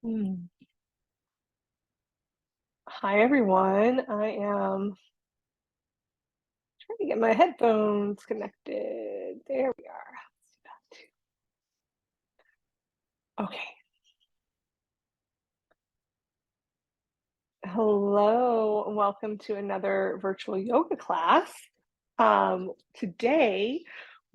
Hmm. Hi, everyone. I am trying to get my headphones connected. There we are. Let's do that. Okay. Hello, and welcome to another virtual yoga class. Today,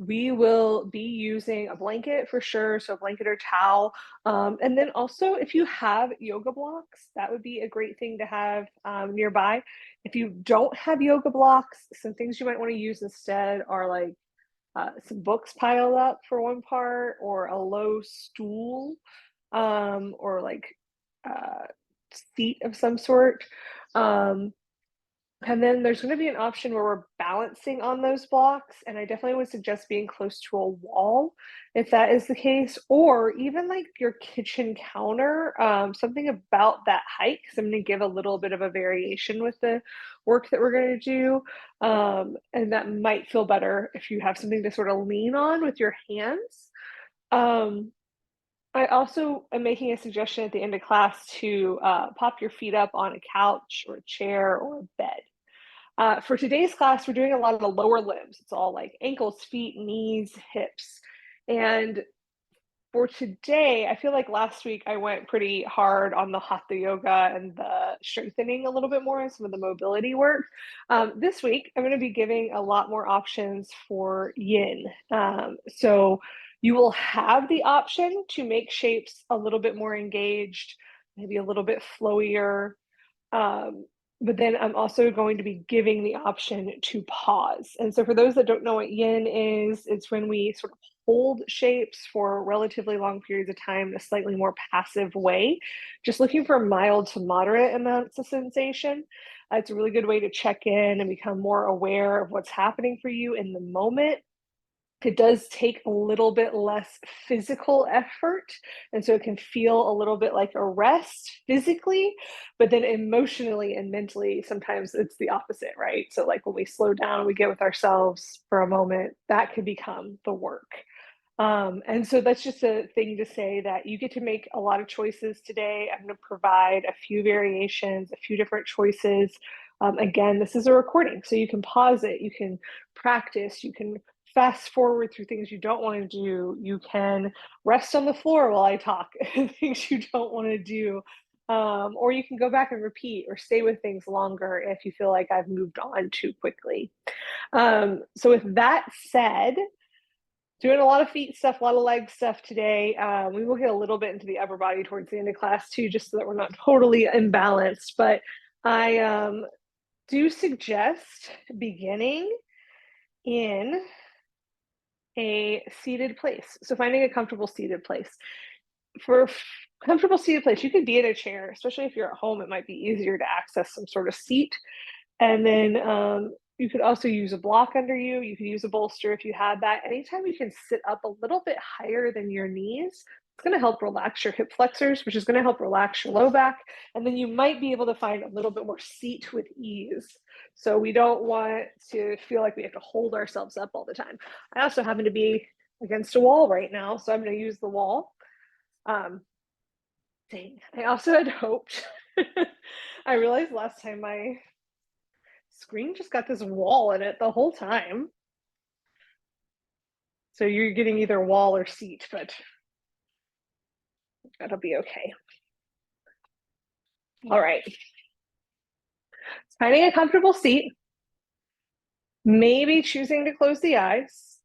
we will be using a blanket for sure, so a blanket or towel. And then also, if you have yoga blocks, that would be a great thing to have nearby. If you don't have yoga blocks, some things you might want to use instead are like some books piled up for one part, or a low stool, or like uh, seat of some sort. Um, and then there's going to be an option where we're balancing on those blocks. And I definitely would suggest being close to a wall if that is the case, or even like your kitchen counter, something about that height, because I'm going to give a little bit of a variation with the work that we're going to do. And that might feel better if you have something to sort of lean on with your hands. Um, I also am making a suggestion at the end of class to pop your feet up on a couch or a chair or a bed. For today's class, we're doing a lot of the lower limbs. It's all like ankles, feet, knees, hips. And for today, I feel like last week I went pretty hard on the hatha yoga and the strengthening a little bit more and some of the mobility work. This week, I'm going to be giving a lot more options for yin. So you will have the option to make shapes a little bit more engaged, maybe a little bit flowier. Um, but then I'm also going to be giving the option to pause. And so for those that don't know what yin is, it's when we sort of hold shapes for relatively long periods of time in a slightly more passive way, just looking for mild to moderate amounts of sensation. It's a really good way to check in and become more aware of what's happening for you in the moment. It does take a little bit less physical effort. And so it can feel a little bit like a rest physically, but then emotionally and mentally, sometimes it's the opposite, right? So, like when we slow down, we get with ourselves for a moment, that can become the work. And so that's just a thing to say that you get to make a lot of choices today. I'm going to provide a few variations, a few different choices. Again, this is a recording, so you can pause it, you can practice, you can fast forward through things you don't want to do, you can rest on the floor while I talk, things you don't want to do. Or you can go back and repeat or stay with things longer if you feel like I've moved on too quickly. So, with that said, doing a lot of feet stuff, a lot of leg stuff today. We will get a little bit into the upper body towards the end of class too, just so that we're not totally imbalanced. But I do suggest beginning in a seated place. So finding a comfortable seated place. For comfortable seated place, you could be in a chair, especially if you're at home, it might be easier to access some sort of seat. And then you could also use a block under you. You could use a bolster if you had that. Anytime you can sit up a little bit higher than your knees, it's going to help relax your hip flexors, which is going to help relax your low back. And then you might be able to find a little bit more seat with ease. So we don't want to feel like we have to hold ourselves up all the time. I also happen to be against a wall right now, so I'm going to use the wall. Um, Dang, I also had hoped. I realized last time my screen just got this wall in it the whole time. So you're getting either wall or seat, but that'll be okay. All right. Finding a comfortable seat, maybe choosing to close the eyes,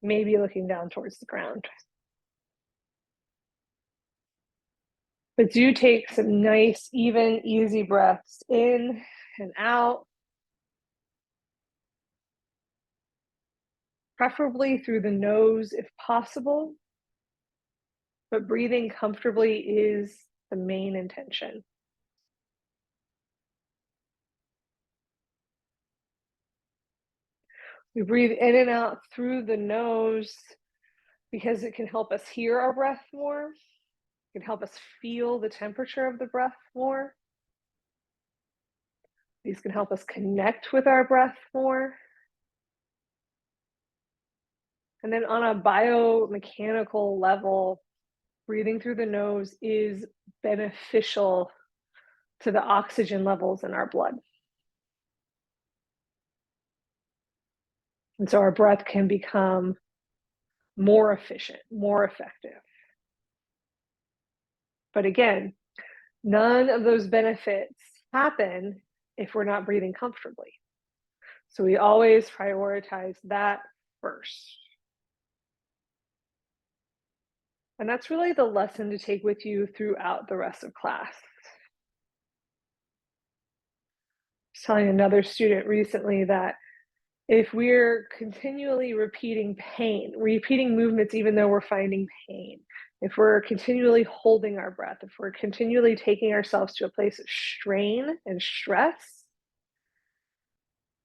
maybe looking down towards the ground. But do take some nice, even, easy breaths in and out, preferably through the nose if possible. But breathing comfortably is the main intention. We breathe in and out through the nose because it can help us hear our breath more. It can help us feel the temperature of the breath more. These can help us connect with our breath more. And then on a biomechanical level, breathing through the nose is beneficial to the oxygen levels in our blood. And so our breath can become more efficient, more effective. But again, none of those benefits happen if we're not breathing comfortably. So we always prioritize that first. And that's really the lesson to take with you throughout the rest of class. I was telling another student recently that if we're continually repeating movements even though we're finding pain, if we're continually holding our breath, if we're continually taking ourselves to a place of strain and stress,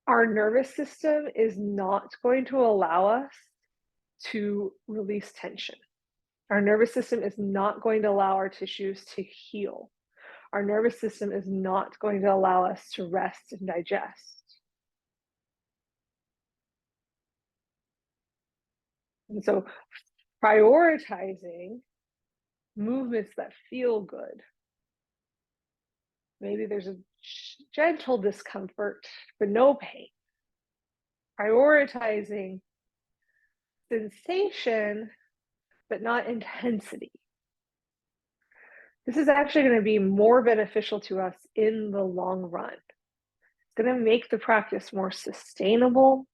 our nervous system is not going to allow us to release tension. Our nervous system is not going to allow our tissues to heal. Our nervous system is not going to allow us to rest and digest. And so prioritizing movements that feel good. Maybe there's a gentle discomfort, but no pain. Prioritizing sensation, but not intensity. This is actually going to be more beneficial to us in the long run. It's going to make the practice more sustainable.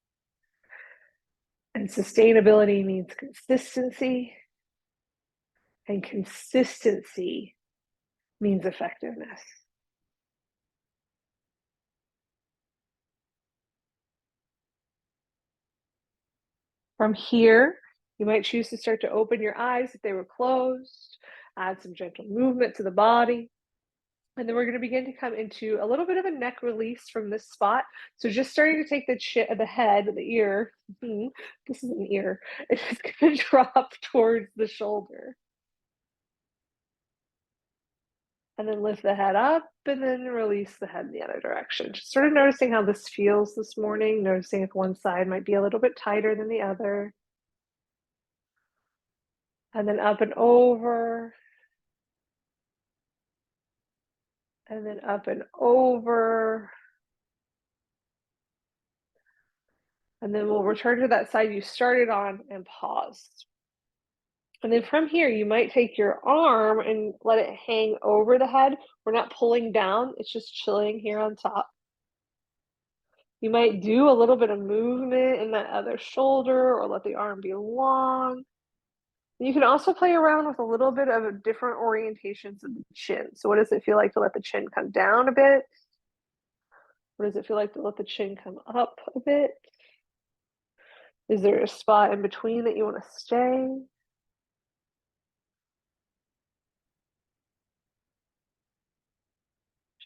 And sustainability means consistency. And consistency means effectiveness. From here, you might choose to start to open your eyes if they were closed, add some gentle movement to the body. And then we're going to begin to come into a little bit of a neck release from this spot. So just starting to take the head, the ear, this is an ear, it's just going to drop towards the shoulder. And then lift the head up and then release the head in the other direction. Just sort of noticing how this feels this morning, noticing if one side might be a little bit tighter than the other. And then up and over. And then up and over. And then we'll return to that side you started on and pause. And then from here, you might take your arm and let it hang over the head. We're not pulling down, it's just chilling here on top. You might do a little bit of movement in that other shoulder or let the arm be long. You can also play around with a little bit of different orientations of the chin. So what does it feel like to let the chin come down a bit? What does it feel like to let the chin come up a bit? Is there a spot in between that you want to stay?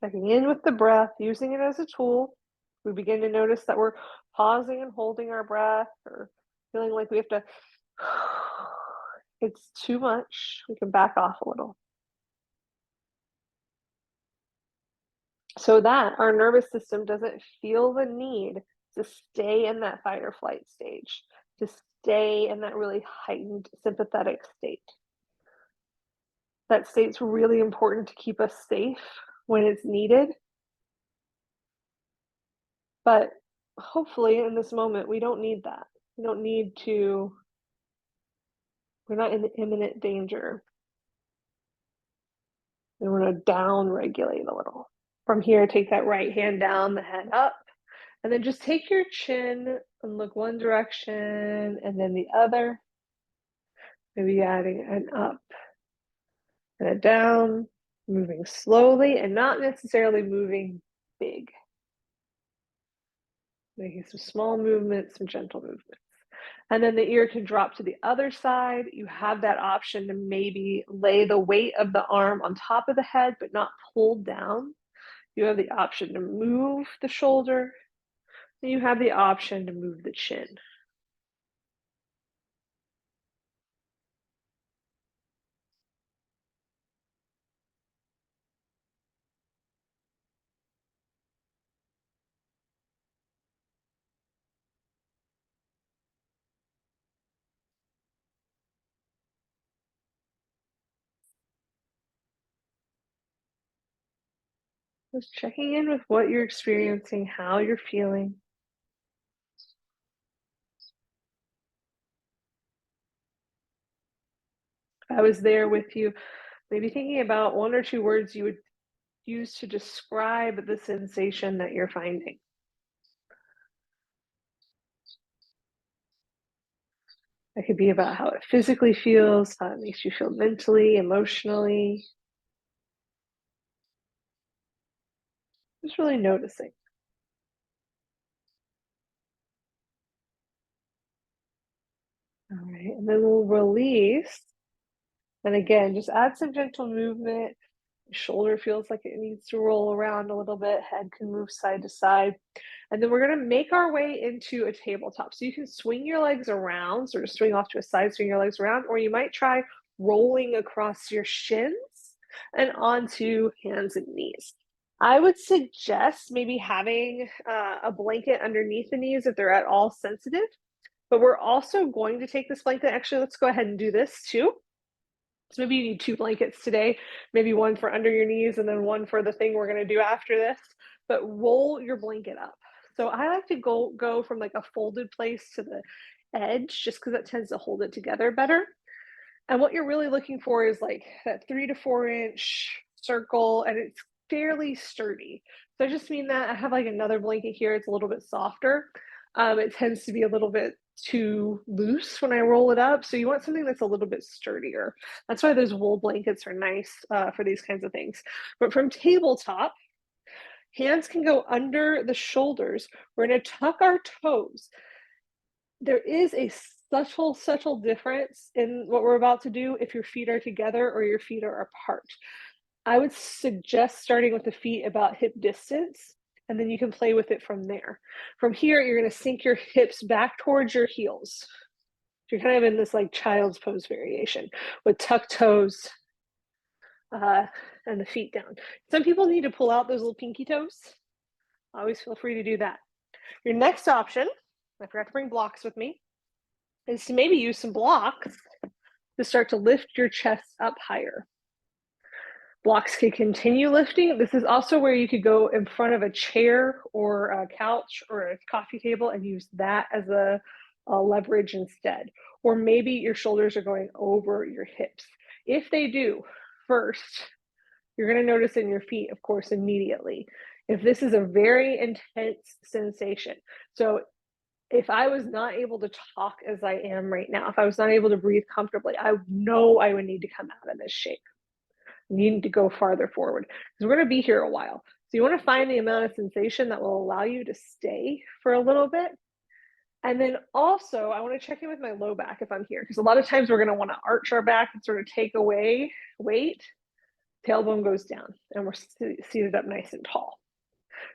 Checking in with the breath, using it as a tool. We begin to notice that we're pausing and holding our breath or feeling like we have to, it's too much. We can back off a little. So that our nervous system doesn't feel the need to stay in that fight or flight stage, to stay in that really heightened sympathetic state. That state's really important to keep us safe when it's needed. But hopefully in this moment, we don't need that. We don't need to, we're not in imminent danger. And we're going to down regulate a little. From here, take that right hand down, the head up, and then just take your chin and look one direction and then the other. Maybe adding an up and a down, moving slowly and not necessarily moving big. Making some small movements, some gentle movements. And then the ear can drop to the other side. You have that option to maybe lay the weight of the arm on top of the head, but not pulled down. You have the option to move the shoulder. And you have the option to move the chin. Just checking in with what you're experiencing, how you're feeling. If I was there with you, maybe thinking about one or two words you would use to describe the sensation that you're finding. It could be about how it physically feels, how it makes you feel mentally, emotionally. Just really noticing. All right, and then we'll release. And again, just add some gentle movement. Shoulder feels like it needs to roll around a little bit. Head can move side to side. And then we're going to make our way into a tabletop. So you can swing your legs around, sort of swing off to a side, swing your legs around, or you might try rolling across your shins and onto hands and knees. I would suggest maybe having a blanket underneath the knees if they're at all sensitive. But we're also going to take this blanket. Actually, let's go ahead and do this too. So maybe you need two blankets today, maybe one for under your knees and then one for the thing we're going to do after this. But roll your blanket up. So I like to go from like a folded place to the edge just because that tends to hold it together better. And what you're really looking for is like that 3 to 4 inch circle, and it's fairly sturdy. So I just mean that I have like another blanket here. It's a little bit softer. It tends to be a little bit too loose when I roll it up. So you want something that's a little bit sturdier. That's why those wool blankets are nice for these kinds of things. But from tabletop, hands can go under the shoulders. We're going to tuck our toes. There is a subtle difference in what we're about to do if your feet are together or your feet are apart. I would suggest starting with the feet about hip distance, and then you can play with it from there. From here, you're going to sink your hips back towards your heels. So you're kind of in this like child's pose variation with tucked toes and the feet down. Some people need to pull out those little pinky toes. Always feel free to do that. Your next option, I forgot to bring blocks with me, is to maybe use some blocks to start to lift your chest up higher. Blocks can continue lifting. This is also where you could go in front of a chair or a couch or a coffee table and use that as a leverage instead. Or maybe your shoulders are going over your hips. If they do, first, you're going to notice in your feet, of course, immediately. If this is a very intense sensation. So if I was not able to talk as I am right now, if I was not able to breathe comfortably, I know I would need to come out of this shape. You need to go farther forward because we're going to be here a while. So you want to find the amount of sensation that will allow you to stay for a little bit. And then also, I want to check in with my low back if I'm here, because a lot of times we're going to want to arch our back and sort of take away weight. Tailbone goes down and we're seated up nice and tall.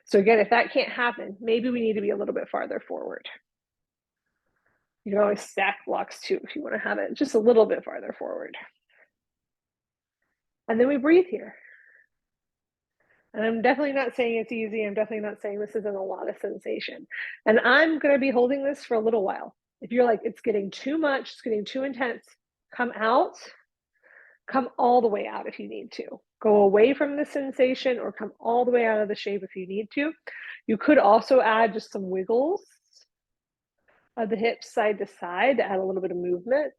So again, if that can't happen, maybe we need to be a little bit farther forward. You can always stack blocks too if you want to have it just a little bit farther forward. And then we breathe here. And I'm definitely not saying it's easy. I'm definitely not saying this isn't a lot of sensation. And I'm going to be holding this for a little while. If you're like, it's getting too much, it's getting too intense, come out, come all the way out if you need to. Go away from the sensation or come all the way out of the shape if you need to. You could also add just some wiggles of the hips side to side to add a little bit of movement.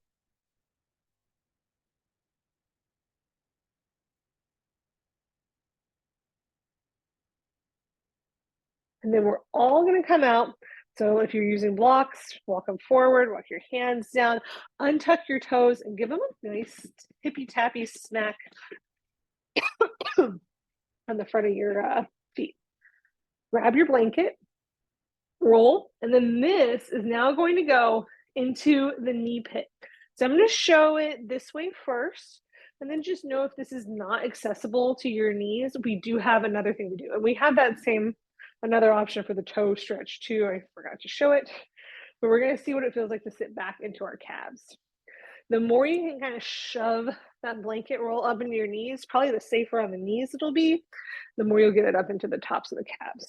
And then we're all going to come out. So if you're using blocks, walk them forward, walk your hands down, untuck your toes, and give them a nice hippy-tappy smack on the front of your feet. Grab your blanket, roll, and then this is now going to go into the knee pit. So I'm going to show it this way first, and then just know if this is not accessible to your knees, we do have another thing to do. And we have that same another option for the toe stretch too. I forgot to show it, but we're going to see what it feels like to sit back into our calves. The more you can kind of shove that blanket roll up into your knees, probably the safer on the knees it'll be, the more you'll get it up into the tops of the calves.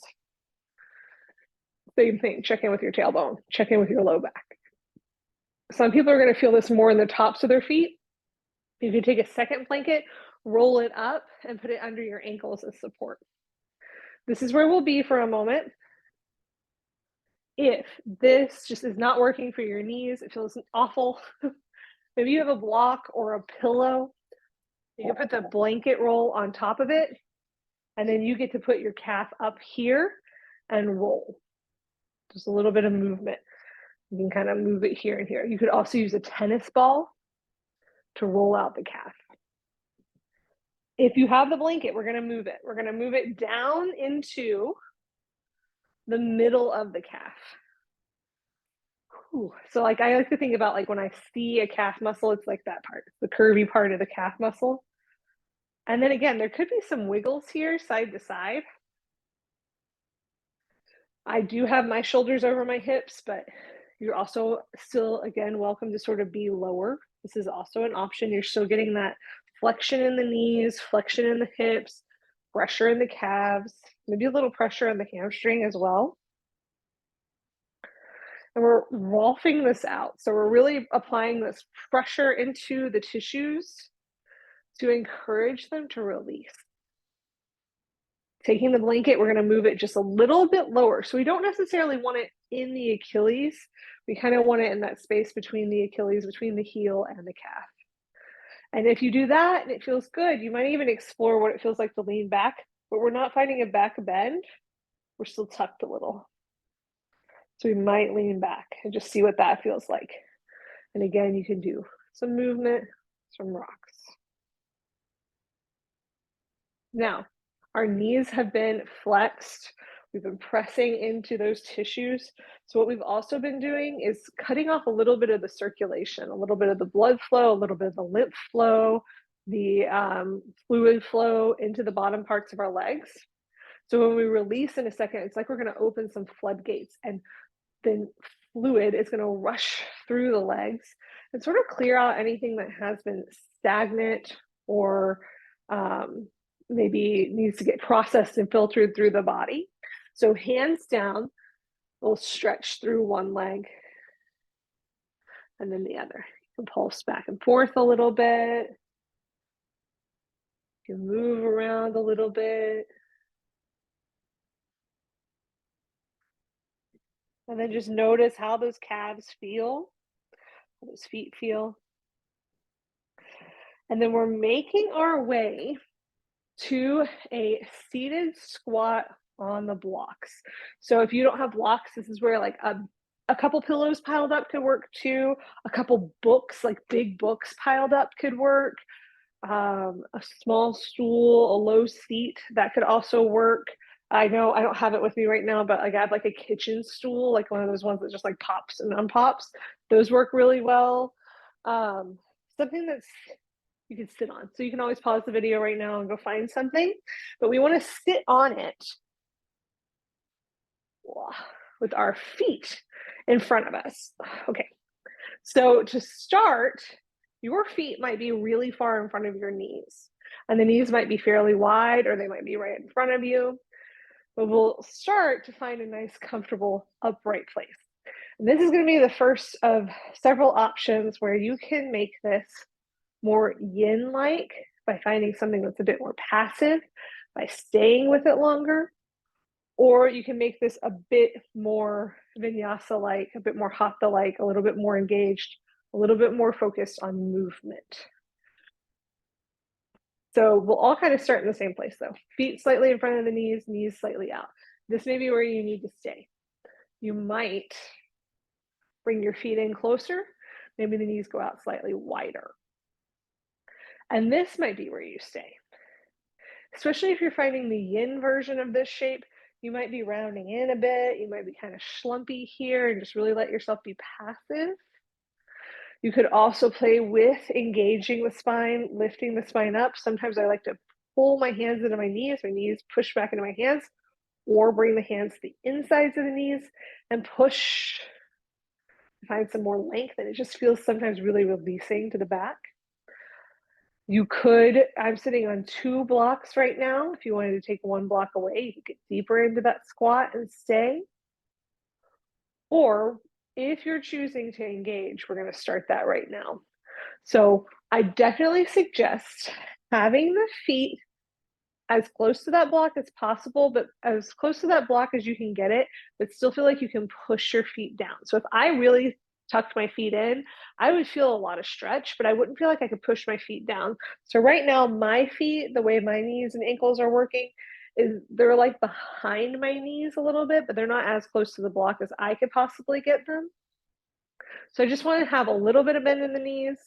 Same thing, check in with your tailbone, check in with your low back. Some people are going to feel this more in the tops of their feet. You can take a second blanket, roll it up, and put it under your ankles as support. this is where we'll be for a moment. If this just is not working for your knees, it feels awful, maybe you have a block or a pillow, you can put the blanket roll on top of it, and then you get to put your calf up here and roll. Just a little bit of movement. You can kind of move it here and here. You could also use a tennis ball to roll out the calf. If you have the blanket, we're going to move it. We're going to move it down into the middle of the calf. Whew. So like I like to think about like when I see a calf muscle, it's like that part, the curvy part of the calf muscle. And then again, there could be some wiggles here side to side. I do have my shoulders over my hips, but you're also still, again, welcome to sort of be lower. This is also an option. You're still getting that flexion in the knees, flexion in the hips, pressure in the calves, maybe a little pressure on the hamstring as well. And we're rolfing this out. So we're really applying this pressure into the tissues to encourage them to release. Taking the blanket, we're going to move it just a little bit lower. So we don't necessarily want it in the Achilles. We kind of want it in that space between the Achilles, between the heel and the calf. And if you do that and it feels good, you might even explore what it feels like to lean back, but we're not finding a back bend. We're still tucked a little. So we might lean back and just see what that feels like. And again, you can do some movement, some rocks. Now, our knees have been flexed. We've been pressing into those tissues. So what we've also been doing is cutting off a little bit of the circulation, a little bit of the blood flow, a little bit of the lymph flow, the fluid flow into the bottom parts of our legs. So when we release in a second, it's like we're going to open some floodgates, and then fluid is going to rush through the legs and sort of clear out anything that has been stagnant or maybe needs to get processed and filtered through the body. So hands down, we'll stretch through one leg and then the other. You can pulse back and forth a little bit. You can move around a little bit. And then just notice how those calves feel, how those feet feel. And then we're making our way to a seated squat on the blocks. So if you don't have blocks, this is where like a couple pillows piled up could work too. A couple books, like big books piled up could work. A small stool, a low seat, that could also work. I know I don't have it with me right now, but like I have like a kitchen stool, like one of those ones that just like pops and unpops. Those work really well. Something that's you can sit on. So you can always pause the video right now and go find something, but we want to sit on it with our feet in front of us. Okay, so to start, your feet might be really far in front of your knees, and the knees might be fairly wide or they might be right in front of you, but we'll start to find a nice, comfortable, upright place. And this is going to be the first of several options where you can make this more yin-like by finding something that's a bit more passive, by staying with it longer, or you can make this a bit more vinyasa-like, a bit more hatha-like, a little bit more engaged, a little bit more focused on movement. So we'll all kind of start in the same place though. Feet slightly in front of the knees, knees slightly out. This may be where you need to stay. You might bring your feet in closer. Maybe the knees go out slightly wider. And this might be where you stay. Especially if you're finding the yin version of this shape, you might be rounding in a bit. You might be kind of schlumpy here and just really let yourself be passive. You could also play with engaging the spine, lifting the spine up. Sometimes I like to pull my hands into my knees push back into my hands, or bring the hands to the insides of the knees and push to find some more length. And it just feels sometimes really releasing to the back. You could, I'm sitting on 2 blocks right now. If you wanted to take 1 block away, you could get deeper into that squat and stay. Or if you're choosing to engage, we're going to start that right now. So I definitely suggest having the feet as close to that block as possible, but as close to that block as you can get it, but still feel like you can push your feet down. So if I really tucked my feet in, I would feel a lot of stretch, but I wouldn't feel like I could push my feet down. So right now, my feet, the way my knees and ankles are working, is they're like behind my knees a little bit, but they're not as close to the block as I could possibly get them. So I just want to have a little bit of bend in the knees,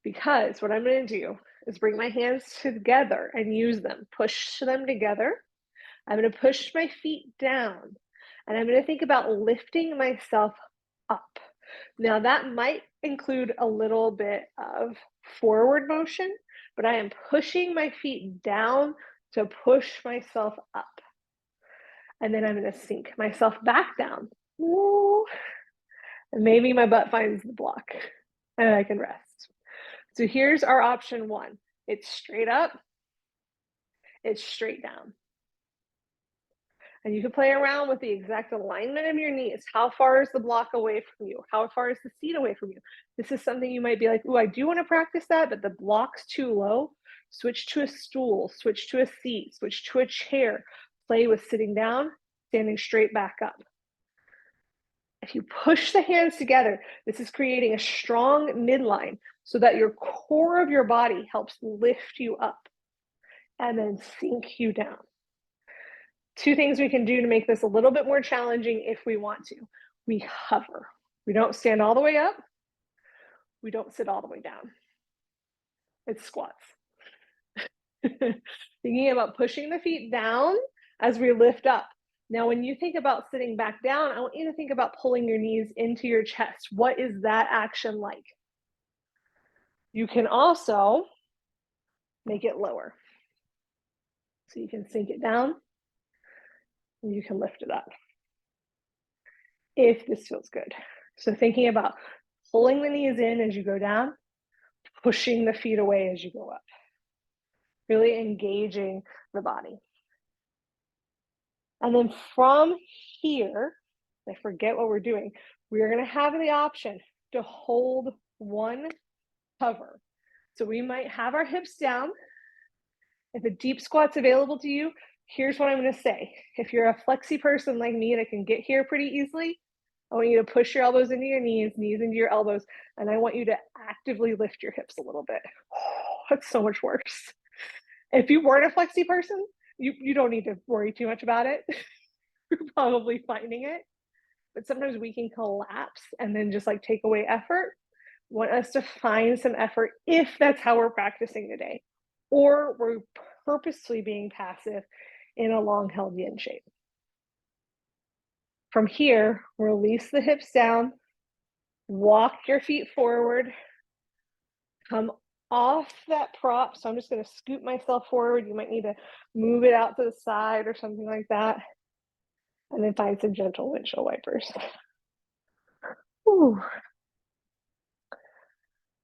because what I'm going to do is bring my hands together and use them, push them together. I'm going to push my feet down, and I'm going to think about lifting myself up. Now, that might include a little bit of forward motion, but I am pushing my feet down to push myself up. And then I'm going to sink myself back down. Ooh. And maybe my butt finds the block and I can rest. So here's our option one. It's straight up, it's straight down. And you can play around with the exact alignment of your knees. How far is the block away from you? How far is the seat away from you? This is something you might be like, oh, I do want to practice that, but the block's too low. Switch to a stool, switch to a seat, switch to a chair. Play with sitting down, standing straight back up. If you push the hands together, this is creating a strong midline so that your core of your body helps lift you up and then sink you down. Two things we can do to make this a little bit more challenging if we want to. We hover. We don't stand all the way up. We don't sit all the way down. It's squats. Thinking about pushing the feet down as we lift up. Now, when you think about sitting back down, I want you to think about pulling your knees into your chest. What is that action like? You can also make it lower. So you can sink it down and you can lift it up if this feels good. So thinking about pulling the knees in as you go down, pushing the feet away as you go up, really engaging the body. And then from here, I forget what we're doing. We are going to have the option to hold one hover. So we might have our hips down. If a deep squat's available to you, here's what I'm going to say. If you're a flexy person like me that can get here pretty easily, I want you to push your elbows into your knees into your elbows, and I want you to actively lift your hips a little bit. Oh, that's so much worse. If you weren't a flexy person, you don't need to worry too much about it. You're probably finding it. But sometimes we can collapse and then just like take away effort. I want us to find some effort if that's how we're practicing today, or we're purposely being passive in a long held yin shape. From here, release the hips down, walk your feet forward, come off that prop. So I'm just going to scoot myself forward. You might need to move it out to the side or something like that. And then find some gentle windshield wipers. Ooh.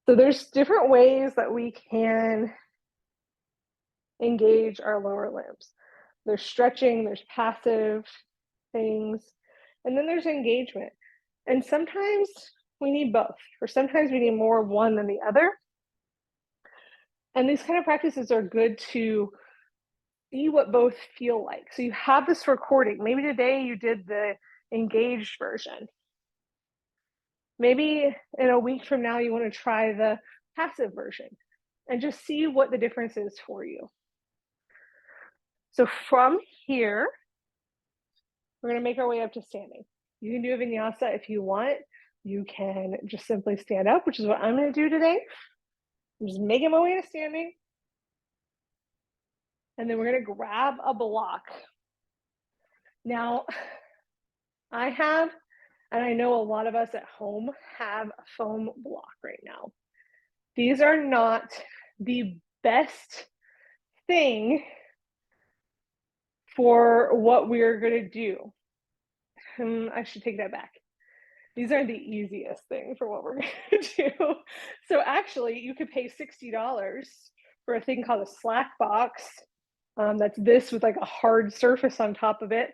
So there's different ways that we can engage our lower limbs. There's stretching, there's passive things, and then there's engagement. And sometimes we need both, or sometimes we need more of one than the other. And these kind of practices are good to see what both feel like. So you have this recording. Maybe today you did the engaged version. Maybe in a week from now, you want to try the passive version and just see what the difference is for you. So from here, we're going to make our way up to standing. You can do a vinyasa if you want. You can just simply stand up, which is what I'm going to do today. I'm just making my way to standing. And then we're going to grab a block. Now, I have, and I know a lot of us at home have a foam block right now. These are not the best thing for what we're going to do. I should take that back. These are the easiest thing for what we're going to do. So actually, you could pay $60 for a thing called a slack box. That's this with like a hard surface on top of it.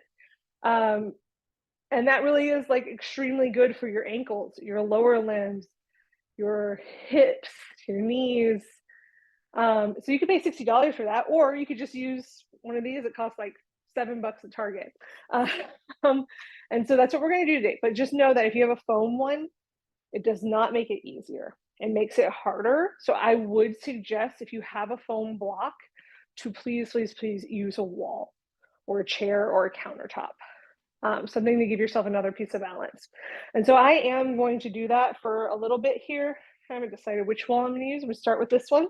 And that really is like extremely good for your ankles, your lower limbs, your hips, your knees. So you could pay $60 for that, or you could just use one of these. It costs like $7 at Target. Um, and so that's what we're going to do today. But just know that if you have a foam one, it does not make it easier. It makes it harder. So I would suggest, if you have a foam block, to please, please, please use a wall or a chair or a countertop. Something to give yourself another piece of balance. And so I am going to do that for a little bit here. I haven't decided which wall I'm going to use. I'm going to start with this one.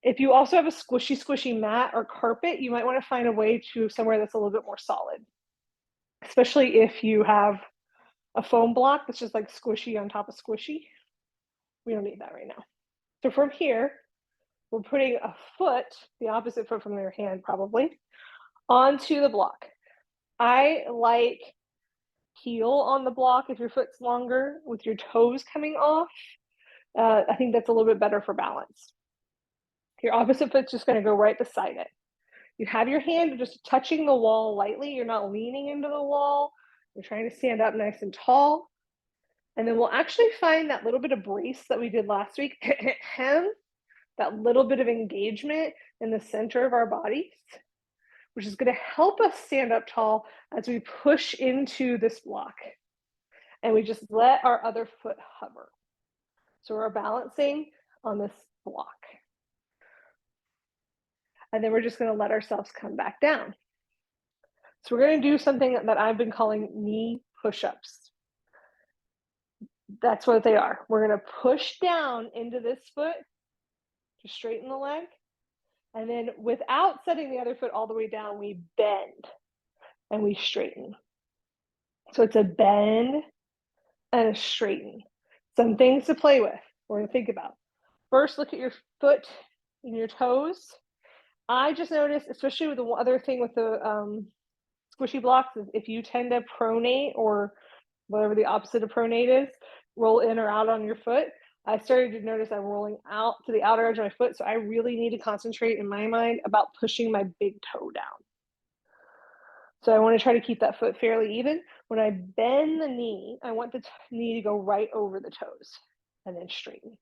If you also have a squishy mat or carpet, you might want to find a way to somewhere that's a little bit more solid, especially if you have a foam block that's just like squishy on top of squishy. We don't need that right now. So from here, we're putting a foot, the opposite foot from your hand probably, onto the block. I like heel on the block if your foot's longer with your toes coming off. I think that's a little bit better for balance. Your opposite foot's just going to go right beside it. You have your hand just touching the wall lightly. You're not leaning into the wall. You're trying to stand up nice and tall. And then we'll actually find that little bit of brace that we did last week, that little bit of engagement in the center of our bodies, which is going to help us stand up tall as we push into this block. And we just let our other foot hover. So we're balancing on this block. And then we're just going to let ourselves come back down. So we're going to do something that I've been calling knee push-ups. That's what they are. We're going to push down into this foot to straighten the leg. And then without setting the other foot all the way down, we bend and we straighten. So it's a bend and a straighten. Some things to play with, we're going to think about. First, look at your foot and your toes. I just noticed, especially with the other thing with the squishy blocks, is if you tend to pronate, or whatever the opposite of pronate is, roll in or out on your foot, I started to notice I'm rolling out to the outer edge of my foot. So I really need to concentrate in my mind about pushing my big toe down. So I want to try to keep that foot fairly even. When I bend the knee, I want the knee to go right over the toes and then straighten.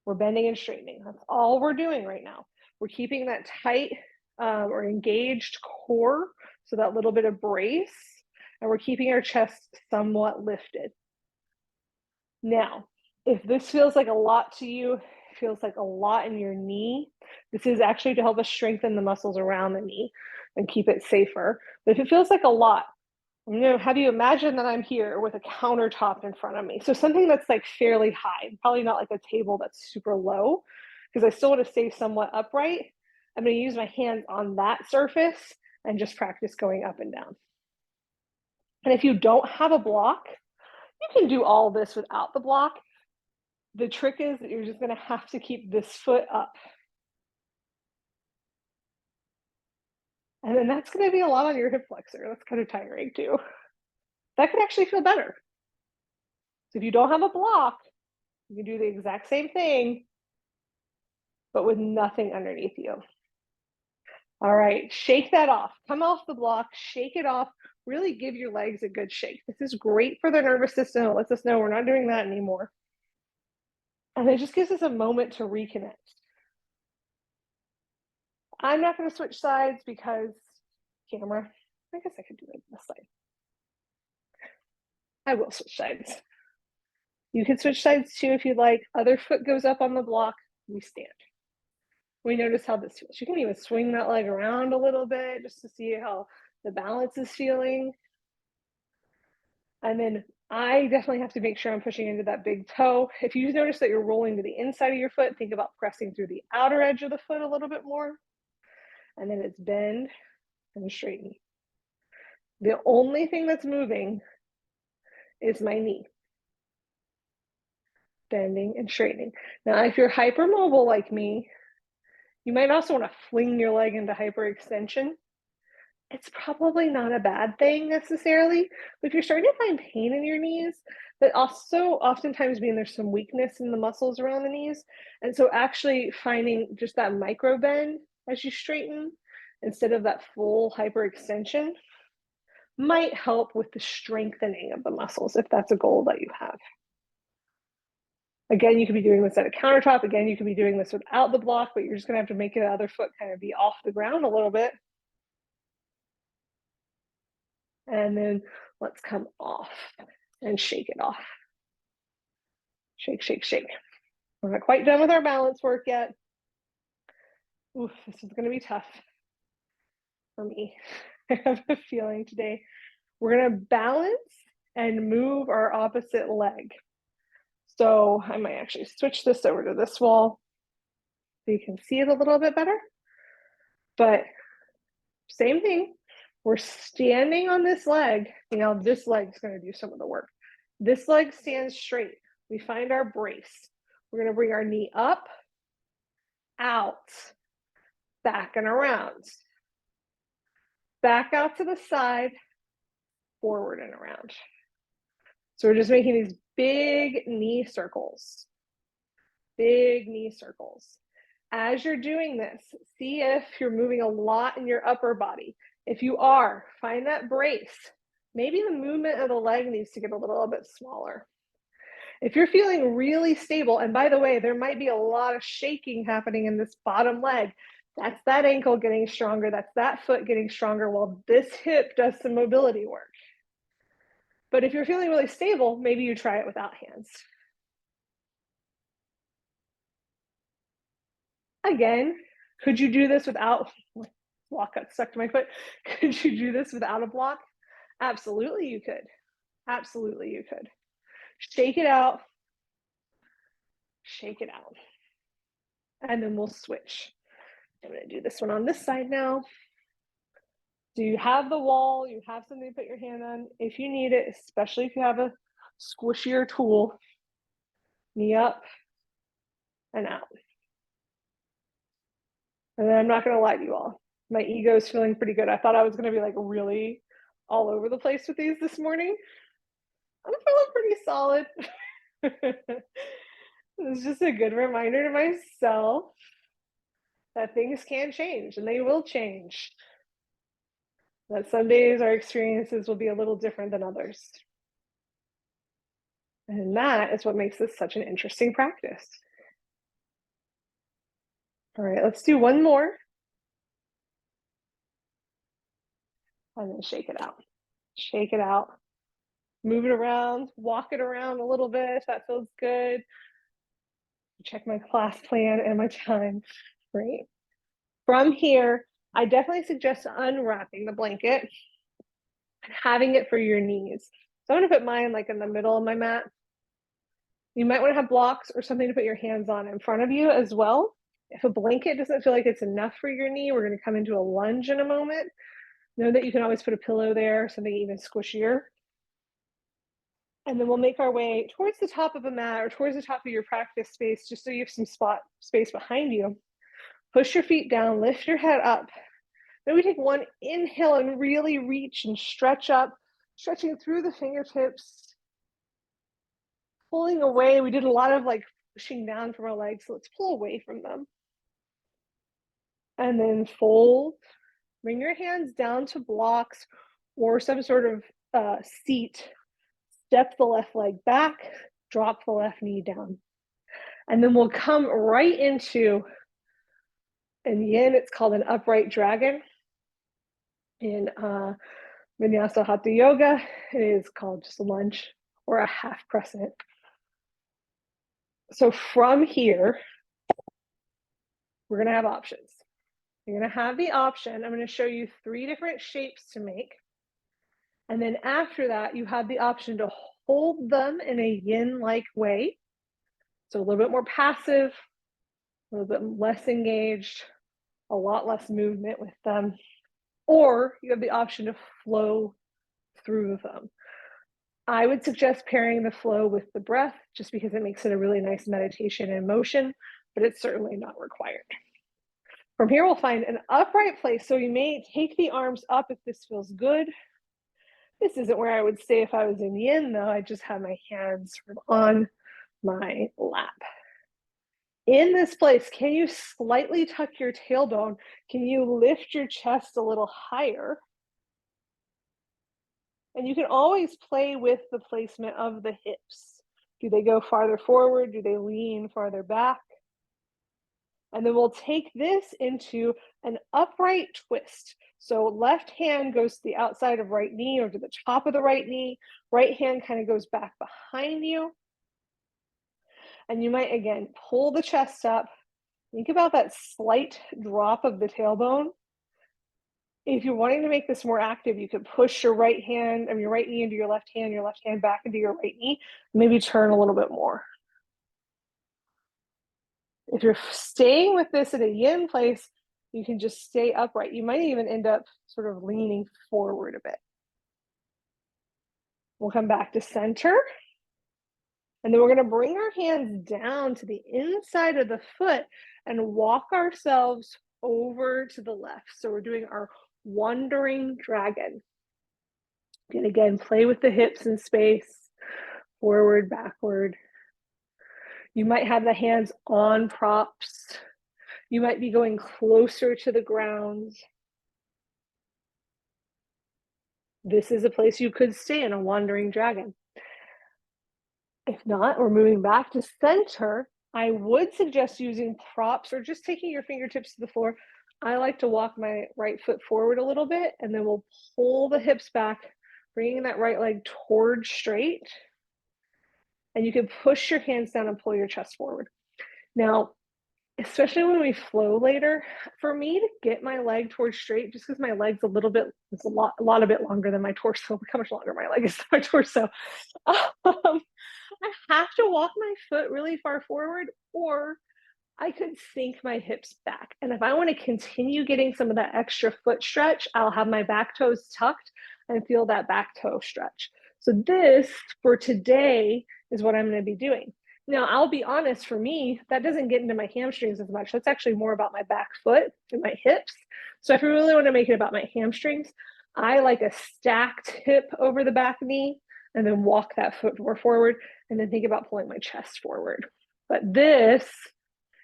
We're bending and straightening. That's all we're doing right now. We're keeping that tight or engaged core, so that little bit of brace, and we're keeping our chest somewhat lifted. Now, if this feels like a lot to you, feels like a lot in your knee, this is actually to help us strengthen the muscles around the knee and keep it safer. But if it feels like a lot, I'm going to have you imagine that I'm here with a countertop in front of me. So something that's like fairly high, probably not like a table that's super low, because I still want to stay somewhat upright. I'm going to use my hands on that surface and just practice going up and down. And if you don't have a block, you can do all this without the block. The trick is that you're just going to have to keep this foot up. And then that's going to be a lot on your hip flexor. That's kind of tiring too. That could actually feel better. So if you don't have a block, you can do the exact same thing, but with nothing underneath you. All right, shake that off. Come off the block, shake it off. Really give your legs a good shake. This is great for the nervous system. It lets us know we're not doing that anymore. And it just gives us a moment to reconnect. I'm not going to switch sides because camera. I guess I could do it this side. I will switch sides. You can switch sides too if you'd like. Other foot goes up on the block, we stand. We notice how this feels. You can even swing that leg around a little bit just to see how the balance is feeling. And then I definitely have to make sure I'm pushing into that big toe. If you notice that you're rolling to the inside of your foot, think about pressing through the outer edge of the foot a little bit more. And then it's bend and straighten. The only thing that's moving is my knee. Bending and straightening. Now, if you're hypermobile like me, you might also want to fling your leg into hyperextension. It's probably not a bad thing necessarily, but if you're starting to find pain in your knees, that also oftentimes means there's some weakness in the muscles around the knees. And so actually finding just that micro bend as you straighten instead of that full hyperextension might help with the strengthening of the muscles if that's a goal that you have. Again, you could be doing this at a countertop. Again, you could be doing this without the block, but you're just gonna have to make the other foot kind of be off the ground a little bit. And then let's come off and shake it off. Shake, shake, shake. We're not quite done with our balance work yet. Oof, this is gonna be tough for me. I have a feeling today. We're gonna balance and move our opposite leg. So I might actually switch this over to this wall so you can see it a little bit better. But same thing, we're standing on this leg. You know, this leg's gonna do some of the work. This leg stands straight. We find our brace. We're gonna bring our knee up, out, back and around. Back out to the side, forward and around. So we're just making these big knee circles. Big knee circles. As you're doing this, see if you're moving a lot in your upper body. If you are, find that brace. Maybe the movement of the leg needs to get a little bit smaller. If you're feeling really stable, and by the way, there might be a lot of shaking happening in this bottom leg, that's that ankle getting stronger, that's that foot getting stronger while this hip does some mobility work. But if you're feeling really stable, maybe you try it without hands. Again, could you do this without, block got stuck to my foot. Could you do this without a block? Absolutely you could. Absolutely you could. Shake it out. Shake it out. And then we'll switch. I'm gonna do this one on this side now. Do you have the wall? You have something to put your hand on. If you need it, especially if you have a squishier tool, knee up and out. And then I'm not gonna lie to you all, my ego is feeling pretty good. I thought I was gonna be like really all over the place with these this morning. I'm feeling pretty solid. It's just a good reminder to myself that things can change and they will change. That some days our experiences will be a little different than others. And that is what makes this such an interesting practice. All right, let's do one more. And then shake it out. Shake it out. Move it around, walk it around a little bit if that feels good. Check my class plan and my time. Great. From here, I definitely suggest unwrapping the blanket and having it for your knees. So I'm gonna put mine like in the middle of my mat. You might wanna have blocks or something to put your hands on in front of you as well. If a blanket doesn't feel like it's enough for your knee, we're gonna come into a lunge in a moment. Know that you can always put a pillow there, something even squishier. And then we'll make our way towards the top of a mat or towards the top of your practice space, just so you have some space behind you. Push your feet down, lift your head up. Then we take one inhale and really reach and stretch up, stretching through the fingertips, pulling away. We did a lot of like pushing down from our legs, so let's pull away from them. And then fold, bring your hands down to blocks or some sort of seat. Step the left leg back, drop the left knee down. And then we'll come right into, in yin, it's called an upright dragon. In Vinyasa Hatha Yoga, it is called just a lunge or a half crescent. So from here, we're gonna have options. You're gonna have the option, I'm gonna show you 3 different shapes to make. And then after that, you have the option to hold them in a yin-like way. So a little bit more passive, a little bit less engaged, a lot less movement with them. Or you have the option to flow through them. I would suggest pairing the flow with the breath just because it makes it a really nice meditation in motion, but it's certainly not required. From here, we'll find an upright place. So you may take the arms up if this feels good. This isn't where I would stay if I was in yin, though. I just have my hands on my lap. In this place, can you slightly tuck your tailbone? Can you lift your chest a little higher? And you can always play with the placement of the hips. Do they go farther forward? Do they lean farther back? And then we'll take this into an upright twist. So left hand goes to the outside of right knee or to the top of the right knee. Right hand kind of goes back behind you. And you might, again, pull the chest up. Think about that slight drop of the tailbone. If you're wanting to make this more active, you could push your right hand, your right knee into your left hand back into your right knee, maybe turn a little bit more. If you're staying with this in a yin place, you can just stay upright. You might even end up sort of leaning forward a bit. We'll come back to center. And then we're going to bring our hands down to the inside of the foot and walk ourselves over to the left. So we're doing our wandering dragon. And again, play with the hips in space, forward, backward. You might have the hands on props. You might be going closer to the ground. This is a place you could stay in, a wandering dragon. If not, we're moving back to center. I would suggest using props or just taking your fingertips to the floor. I like to walk my right foot forward a little bit, and then we'll pull the hips back, bringing that right leg towards straight. And you can push your hands down and pull your chest forward. Now, especially when we flow later, for me to get my leg towards straight, just because my leg's a little bit, it's a lot a bit longer than my torso. Look how much longer my leg is than my torso. I have to walk my foot really far forward, or I could sink my hips back. And if I want to continue getting some of that extra foot stretch, I'll have my back toes tucked and feel that back toe stretch. So this, for today, is what I'm going to be doing. Now, I'll be honest, for me, that doesn't get into my hamstrings as much. That's actually more about my back foot and my hips. So if you really want to make it about my hamstrings, I like a stacked hip over the back knee and then walk that foot more forward and then think about pulling my chest forward. But this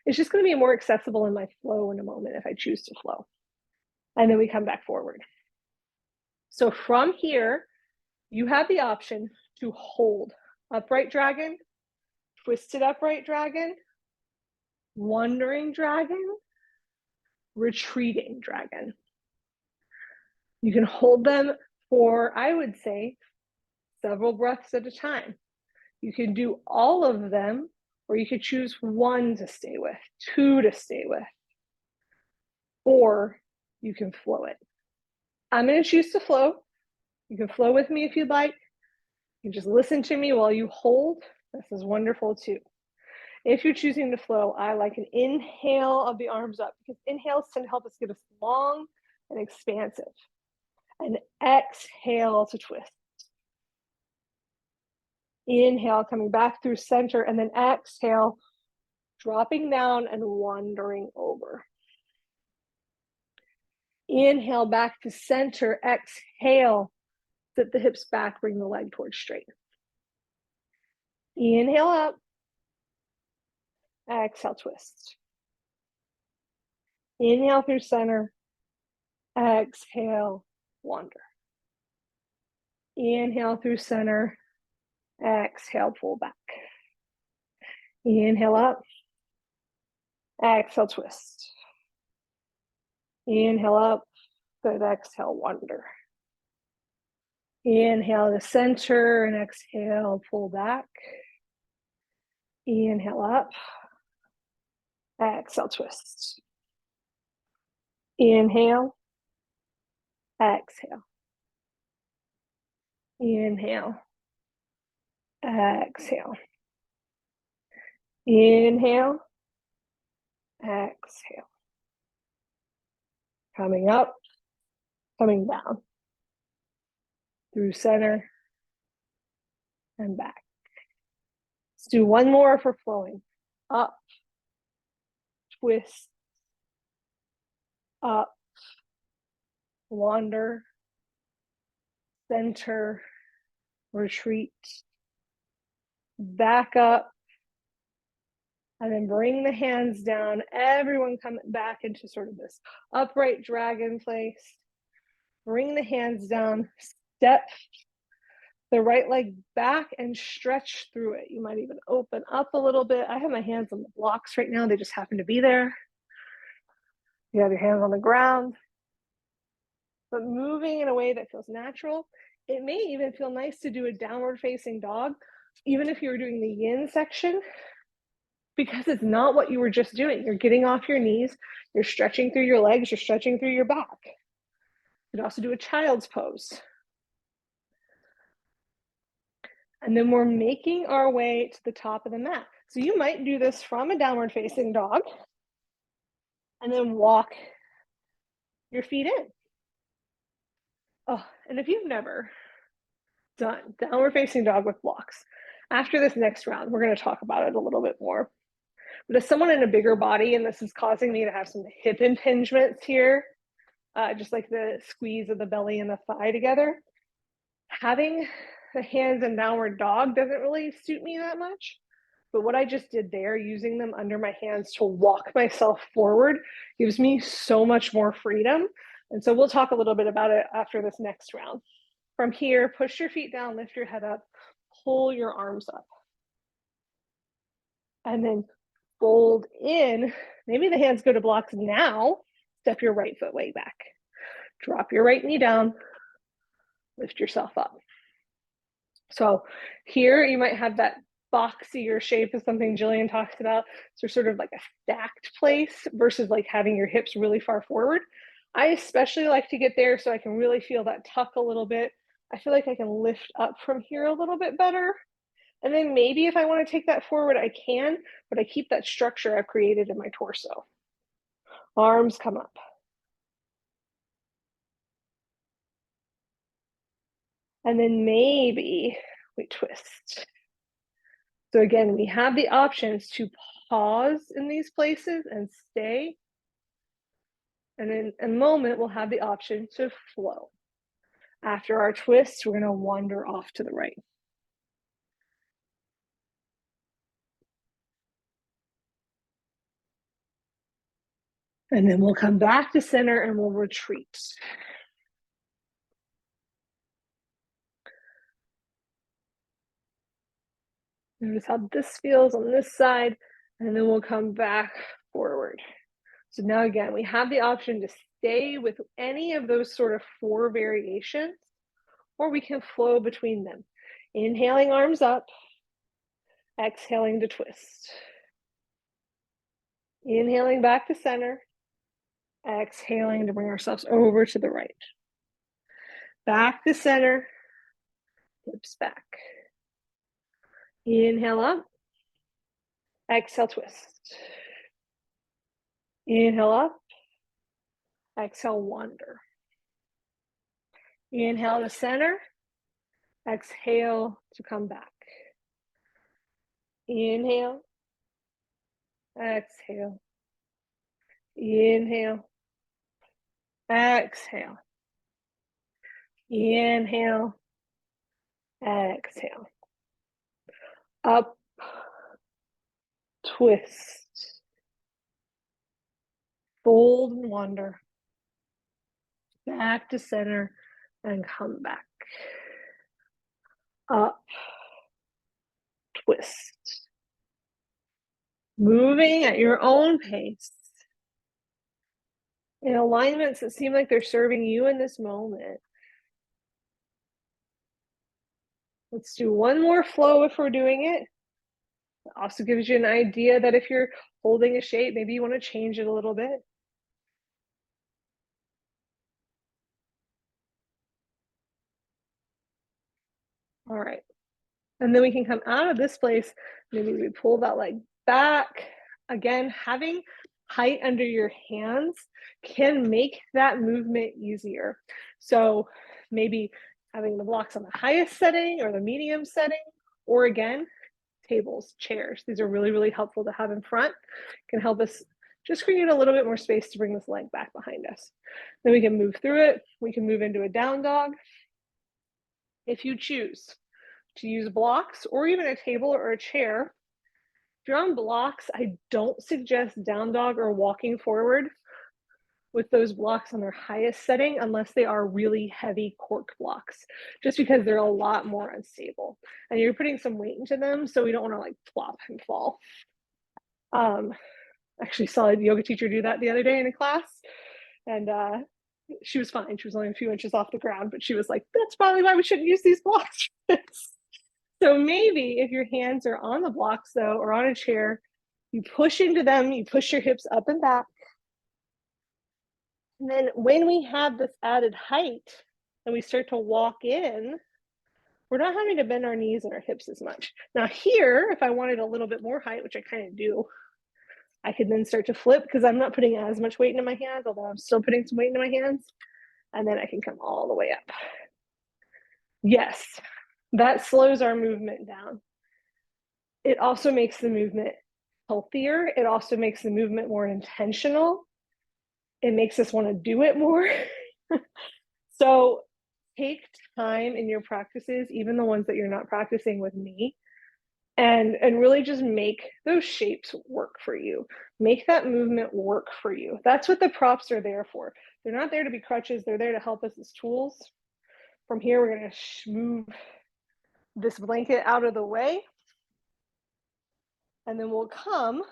is just going to be more accessible in my flow in a moment if I choose to flow. And then we come back forward. So from here, you have the option to hold upright dragon, twisted upright dragon, wandering dragon, retreating dragon. You can hold them for, I would say, several breaths at a time. You can do all of them, or you could choose one to stay with, two to stay with, or you can flow it. I'm going to choose to flow. You can flow with me if you'd like. You can just listen to me while you hold. This is wonderful too. If you're choosing to flow, I like an inhale of the arms up, because inhales tend to help us get us long and expansive. And exhale to twist. Inhale, coming back through center, and then exhale, dropping down and wandering over. Inhale back to center, exhale, sit the hips back, bring the leg towards straight. Inhale up, exhale, twist. Inhale through center, exhale, wander. Inhale through center, exhale, pull back. Inhale up, exhale, twist. Inhale up, good, exhale, wander. Inhale to center and exhale, pull back. Inhale up, exhale, twist. Inhale, exhale. Inhale, exhale. Inhale, exhale. Coming up, coming down. Through center and back. Let's do one more for flowing. Up, twist, up, wander, center, retreat, back up, and then bring the hands down. Everyone come back into sort of this upright dragon place. Bring the hands down, step the right leg back and stretch through it. You might even open up a little bit. I have my hands on the blocks right now. They just happen to be there. You have your hands on the ground, but moving in a way that feels natural. It may even feel nice to do a downward facing dog, even if you were doing the yin section, because it's not what you were just doing. You're getting off your knees, you're stretching through your legs, you're stretching through your back. You could also do a child's pose. And then we're making our way to the top of the mat. So you might do this from a downward facing dog and then walk your feet in. Oh, and if you've never done downward facing dog with blocks, after this next round, we're going to talk about it a little bit more. But as someone in a bigger body, and this is causing me to have some hip impingements here, just like the squeeze of the belly and the thigh together, having the hands in downward dog doesn't really suit me that much. But what I just did there, using them under my hands to walk myself forward, gives me so much more freedom. And so we'll talk a little bit about it after this next round. From here, push your feet down, lift your head up, pull your arms up. And then fold in. Maybe the hands go to blocks now. Step your right foot way back. Drop your right knee down. Lift yourself up. So here you might have that boxier shape is something Jillian talks about. So sort of like a stacked place versus like having your hips really far forward. I especially like to get there so I can really feel that tuck a little bit. I feel like I can lift up from here a little bit better. And then maybe if I want to take that forward, I can, but I keep that structure I've created in my torso. Arms come up. And then maybe we twist. So again, we have the options to pause in these places and stay. And in a moment, we'll have the option to flow. After our twists, we're going to wander off to the right. And then we'll come back to center and we'll retreat. Notice how this feels on this side, and then we'll come back forward. So now again, we have the option to stay with any of those sort of 4 variations, or we can flow between them. Inhaling, arms up, exhaling to twist. Inhaling back to center, exhaling to bring ourselves over to the right. Back to center, hips back. Inhale up, exhale, twist. Inhale up, exhale, wander. Inhale to center, exhale to come back. Inhale, exhale, inhale, exhale, inhale, exhale. Up, twist, fold and wander. Back to center and come back. Up, twist. Moving at your own pace. In alignments that seem like they're serving you in this moment. Let's do one more flow if we're doing it. It also gives you an idea that if you're holding a shape, maybe you want to change it a little bit. All right. And then we can come out of this place. Maybe we pull that leg back. Again, having height under your hands can make that movement easier. So maybe having the blocks on the highest setting or the medium setting, or again, tables, chairs. These are really, really helpful to have in front. Can help us just create a little bit more space to bring this leg back behind us. Then we can move through it. We can move into a down dog. If you choose to use blocks or even a table or a chair, if you're on blocks, I don't suggest down dog or walking forward. with those blocks on their highest setting unless they are really heavy cork blocks, just because they're a lot more unstable. And you're putting some weight into them, so we don't want to like flop and fall. Actually saw a yoga teacher do that the other day in a class, and she was fine. She was only a few inches off the ground, but she was like, that's probably why we shouldn't use these blocks. So maybe if your hands are on the blocks though, or on a chair, you push into them, you push your hips up and back. And then when we have this added height and we start to walk in, we're not having to bend our knees and our hips as much. Now here, if I wanted a little bit more height, which I kind of do, I could then start to flip because I'm not putting as much weight into my hands, although I'm still putting some weight into my hands. And then I can come all the way up. Yes, that slows our movement down. It also makes the movement healthier. It also makes the movement more intentional. It makes us want to do it more. So take time in your practices, even the ones that you're not practicing with me, and really just make those shapes work for you. Make that movement work for you. That's what the props are there for. They're not there to be crutches. They're there to help us as tools. From here, we're going to move this blanket out of the way. And then we'll come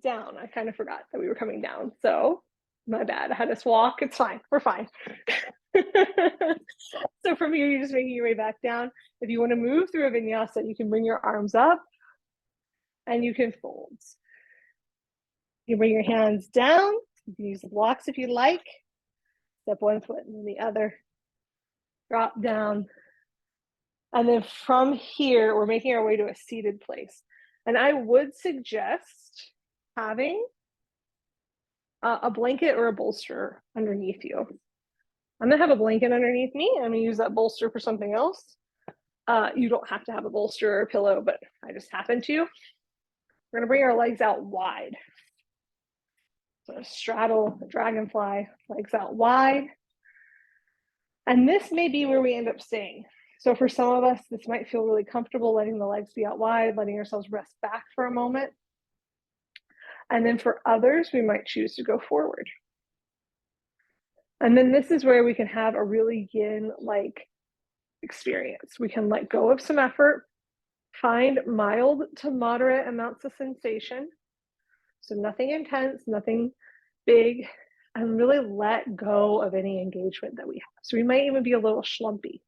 down. I kind of forgot that we were coming down. So my bad. I had us walk. It's fine. We're fine. So from here, you're just making your way back down. If you want to move through a vinyasa, you can bring your arms up and you can fold. You bring your hands down. You can use the blocks if you like. Step one foot and then the other. Drop down. And then from here, we're making our way to a seated place. And I would suggest having a blanket or a bolster underneath you. I'm gonna have a blanket underneath me. I'm gonna use that bolster for something else. You don't have to have a bolster or a pillow, but I just happen to. We're gonna bring our legs out wide. So straddle the dragonfly, legs out wide. And this may be where we end up staying. So for some of us, this might feel really comfortable letting the legs be out wide, letting ourselves rest back for a moment. And then for others, we might choose to go forward. And then this is where we can have a really yin-like experience. We can let go of some effort, find mild to moderate amounts of sensation. So nothing intense, nothing big, and really let go of any engagement that we have. So we might even be a little schlumpy.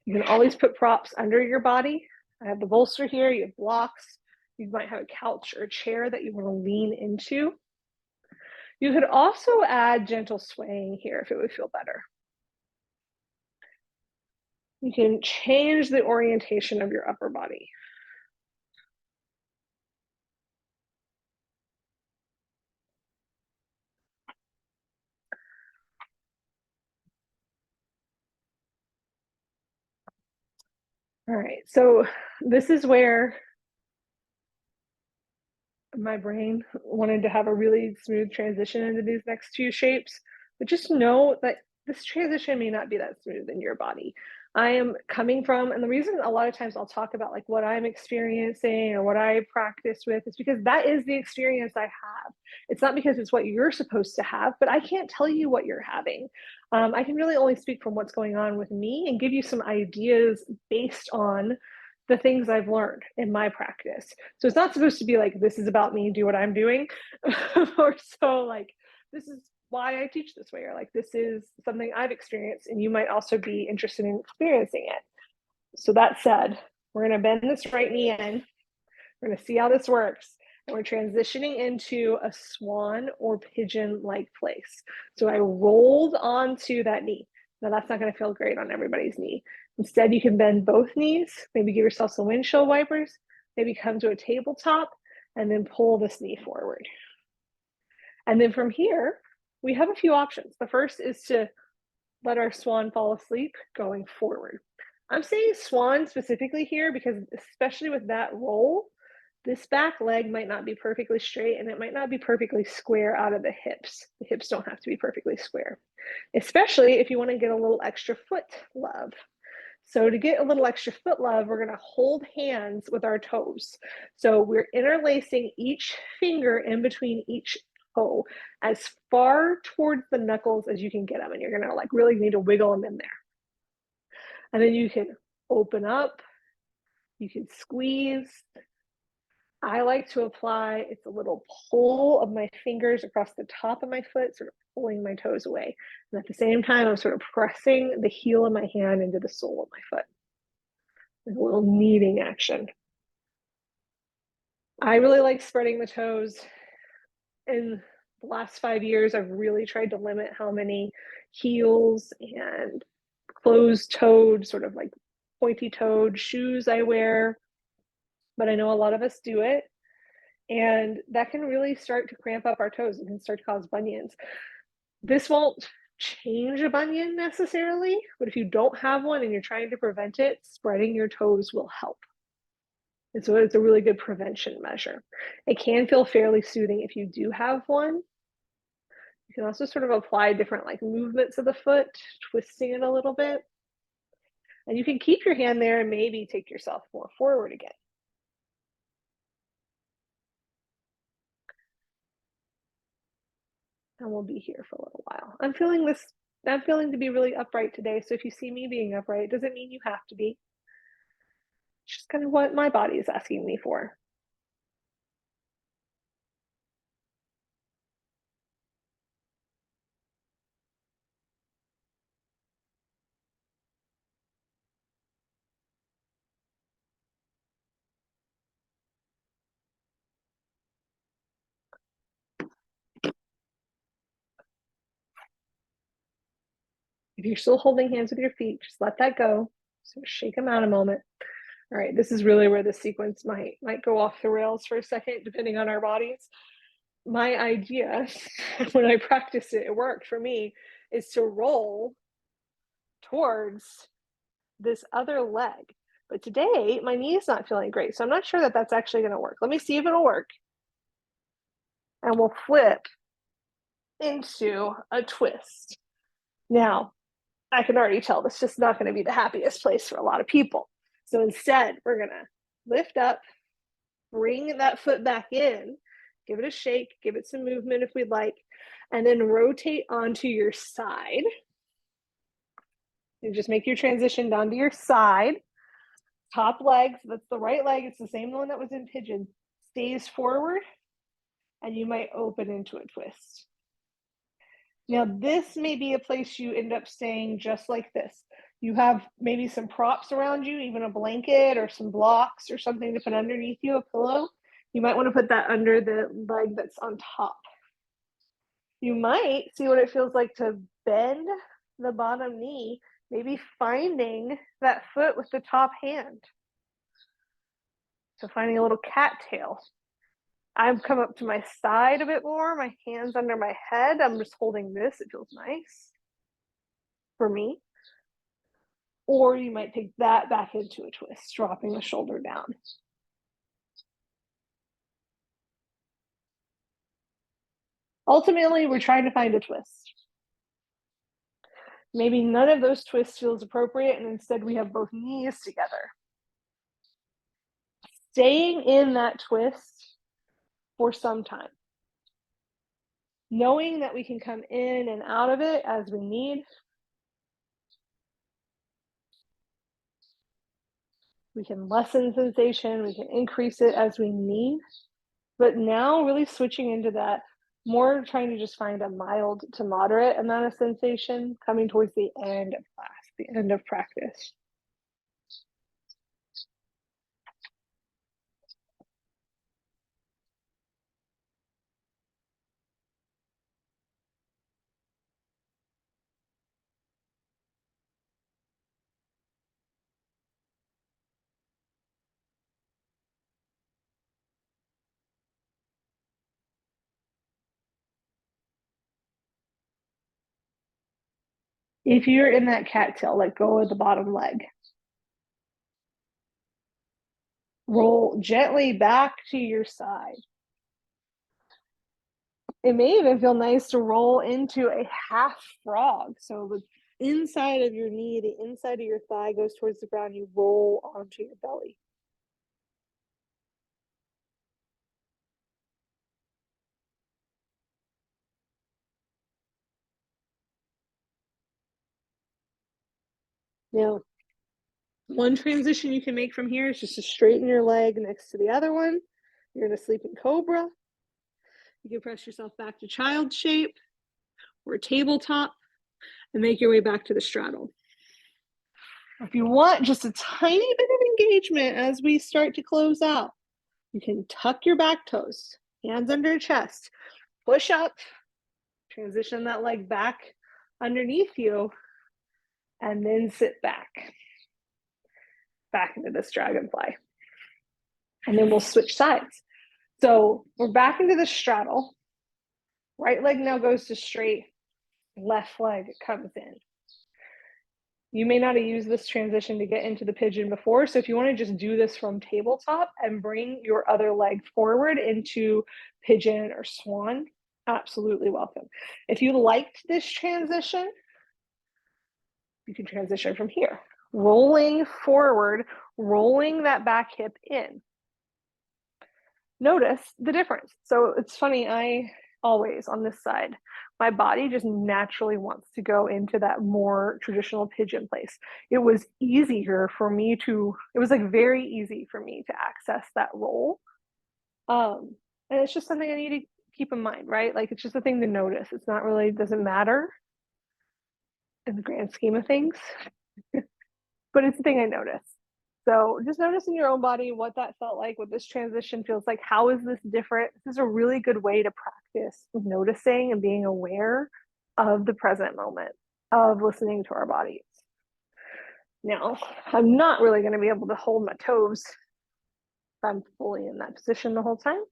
You can always put props under your body. I have the bolster here, you have blocks. You might have a couch or a chair that you want to lean into. You could also add gentle swaying here if it would feel better. You can change the orientation of your upper body. All right, so this is where my brain wanted to have a really smooth transition into these next two shapes, but just know that this transition may not be that smooth in your body. I am coming from, and the reason a lot of times I'll talk about like what I'm experiencing or what I practice with is because that is the experience I have. It's not because it's what you're supposed to have, but I can't tell you what you're having. I can really only speak from what's going on with me and give you some ideas based on the things I've learned in my practice. So it's not supposed to be like, this is about me, do what I'm doing. Or so like, this is why I teach this way, or like, this is something I've experienced and you might also be interested in experiencing it. So that said, we're gonna bend this right knee in. We're gonna see how this works. And we're transitioning into a swan or pigeon-like place. So I rolled onto that knee. Now that's not gonna feel great on everybody's knee. Instead, you can bend both knees, maybe give yourself some windshield wipers, maybe come to a tabletop, and then pull this knee forward. And then from here, we have a few options. The first is to let our swan fall asleep going forward. I'm saying swan specifically here because especially with that roll, this back leg might not be perfectly straight and it might not be perfectly square out of the hips. The hips don't have to be perfectly square, especially if you want to get a little extra foot love. So to get a little extra foot love, we're going to hold hands with our toes. So we're interlacing each finger in between each toe as far towards the knuckles as you can get them. And you're gonna like really need to wiggle them in there. And then you can open up, you can squeeze. I like to apply, it's a little pull of my fingers across the top of my foot, sort of pulling my toes away. And at the same time, I'm sort of pressing the heel of my hand into the sole of my foot. There's a little kneading action. I really like spreading the toes. In the last 5 years, I've really tried to limit how many heels and closed-toed, sort of like pointy-toed shoes I wear. But I know a lot of us do it, and that can really start to cramp up our toes and can start to cause bunions. This won't change a bunion necessarily, but if you don't have one and you're trying to prevent it, spreading your toes will help. And so it's a really good prevention measure. It can feel fairly soothing if you do have one. You can also sort of apply different like movements of the foot, twisting it a little bit. And you can keep your hand there and maybe take yourself more forward again. And we'll be here for a little while. I'm feeling to be really upright today. So if you see me being upright, it doesn't mean you have to be. It's just kind of what my body is asking me for. If you're still holding hands with your feet, just let that go. So shake them out a moment. All right, this is really where the sequence might go off the rails for a second, depending on our bodies. My idea, when I practice it, it worked for me, is to roll towards this other leg. But today, my knee is not feeling great, so I'm not sure that that's actually going to work. Let me see if it'll work. And we'll flip into a twist. Now, I can already tell this is just not going to be the happiest place for a lot of people. So instead, we're going to lift up, bring that foot back in, give it a shake, give it some movement if we'd like, and then rotate onto your side. You just make your transition down to your side. Top leg, so that's the right leg, it's the same one that was in pigeon, stays forward, and you might open into a twist. Now, this may be a place you end up staying just like this. You have maybe some props around you, even a blanket or some blocks or something to put underneath you, a pillow. You might want to put that under the leg that's on top. You might see what it feels like to bend the bottom knee, maybe finding that foot with the top hand. So finding a little cattail. I've come up to my side a bit more, my hands under my head. I'm just holding this, it feels nice for me. Or you might take that back into a twist, dropping the shoulder down. Ultimately, we're trying to find a twist. Maybe none of those twists feels appropriate, and instead we have both knees together. Staying in that twist for some time. Knowing that we can come in and out of it as we need. We can lessen sensation, we can increase it as we need. But now really switching into that, more trying to just find a mild to moderate amount of sensation coming towards the end of class, the end of practice. If you're in that cattail, let go of the bottom leg. Roll gently back to your side. It may even feel nice to roll into a half frog. So the inside of your knee, the inside of your thigh goes towards the ground. You roll onto your belly. Now, one transition you can make from here is just to straighten your leg next to the other one. You're in a sleeping cobra. You can press yourself back to child shape or tabletop and make your way back to the straddle. If you want just a tiny bit of engagement as we start to close out, you can tuck your back toes, hands under your chest, push up, transition that leg back underneath you, and then sit back into this dragonfly. And then we'll switch sides. So we're back into the straddle. Right leg now goes to straight, left leg comes in. You may not have used this transition to get into the pigeon before, so if you want to just do this from tabletop and bring your other leg forward into pigeon or swan, absolutely welcome. If you liked this transition, you can transition from here, rolling forward, rolling that back hip in. Notice the difference. So it's funny, I always on this side, my body just naturally wants to go into that more traditional pigeon place. It was easier for me to, it was like very easy for me to access that roll. And it's just something I need to keep in mind, right? Like it's just a thing to notice. It's not really, it doesn't matter in the grand scheme of things, but it's a thing I notice. So just notice in your own body what that felt like, what this transition feels like. How is this different? This is a really good way to practice noticing and being aware of the present moment, of listening to our bodies. Now, I'm not really going to be able to hold my toes if I'm fully in that position the whole time.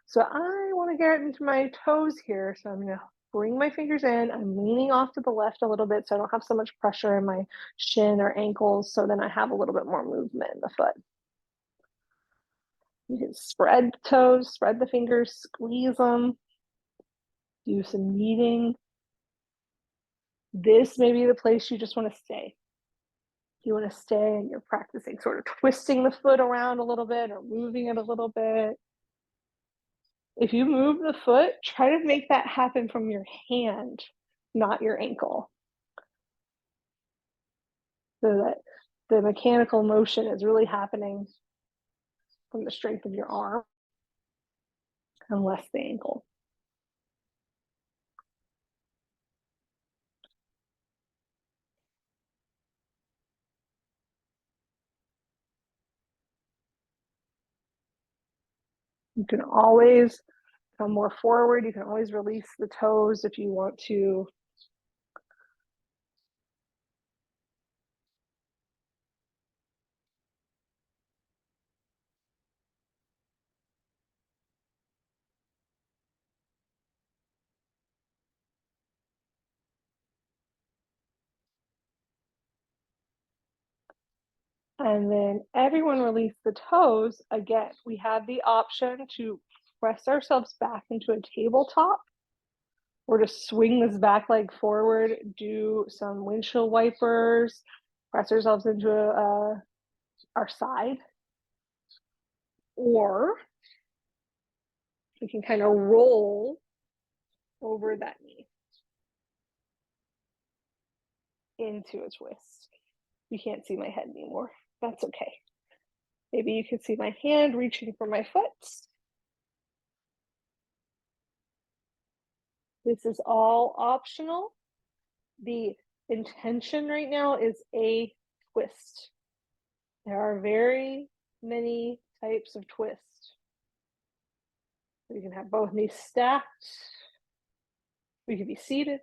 So I want to get into my toes here. So I'm going to bring my fingers in. I'm leaning off to the left a little bit so I don't have so much pressure in my shin or ankles. So then I have a little bit more movement in the foot. You can spread the toes, spread the fingers, squeeze them, do some kneading. This may be the place you just want to stay. You want to stay and you're practicing sort of twisting the foot around a little bit or moving it a little bit. If you move the foot, try to make that happen from your hand, not your ankle. So that the mechanical motion is really happening from the strength of your arm and less the ankle. You can always come more forward. You can always release the toes if you want to. And then everyone release the toes. Again, we have the option to press ourselves back into a tabletop or to swing this back leg forward, do some windshield wipers, press ourselves into our side. Or we can kind of roll over that knee into a twist. You can't see my head anymore. That's okay. Maybe you can see my hand reaching for my foot. This is all optional. The intention right now is a twist. There are very many types of twist. We can have both knees stacked. We could be seated.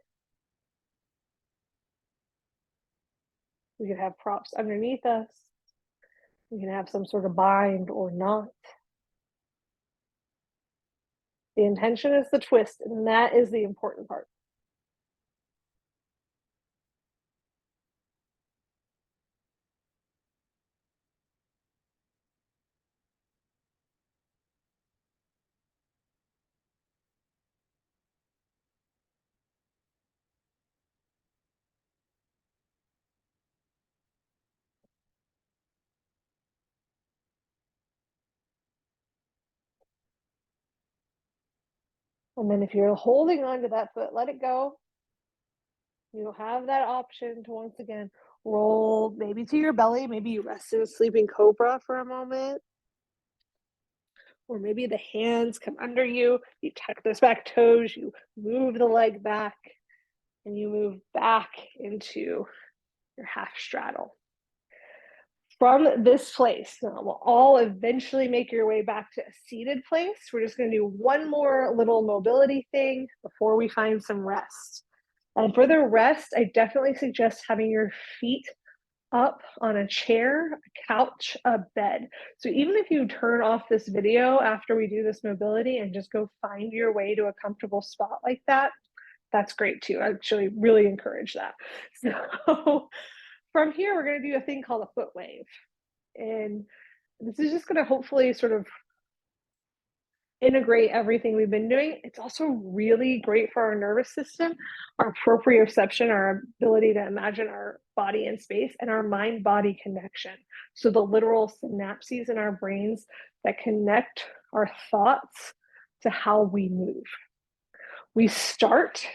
We could have props underneath us. We can have some sort of bind or not. The intention is the twist, and that is the important part. And then if you're holding on to that foot, let it go. You'll have that option to once again Roll maybe to your belly, maybe you rest in a sleeping cobra for a moment, or maybe the hands come under you, you tuck those back toes, you move the leg back, and you move back into your half straddle. From this place, now we'll all eventually make your way back to a seated place. We're just going to do one more little mobility thing before we find some rest. And for the rest, I definitely suggest having your feet up on a chair, a couch, a bed. So even if you turn off this video after we do this mobility and just go find your way to a comfortable spot like that, that's great too. I actually really encourage that. So from here, we're going to do a thing called a foot wave. And this is just going to hopefully sort of integrate everything we've been doing. It's also really great for our nervous system, our proprioception, our ability to imagine our body in space, and our mind-body connection. So the literal synapses in our brains that connect our thoughts to how we move. We start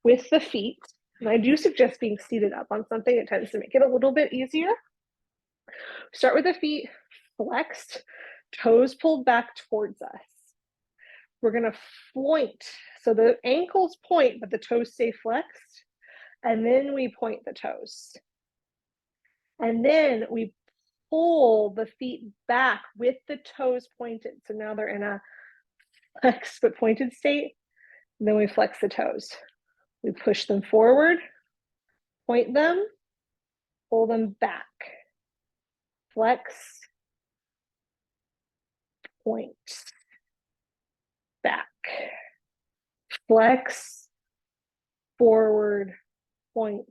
with the feet, and I do suggest being seated up on something. It tends to make it a little bit easier. Start with the feet flexed, toes pulled back towards us. We're going to point. So the ankles point, but the toes stay flexed. And then we point the toes. And then we pull the feet back with the toes pointed. So now they're in a flexed but pointed state. And then we flex the toes. We push them forward, point them, pull them back. Flex, point, back. Flex, forward, point,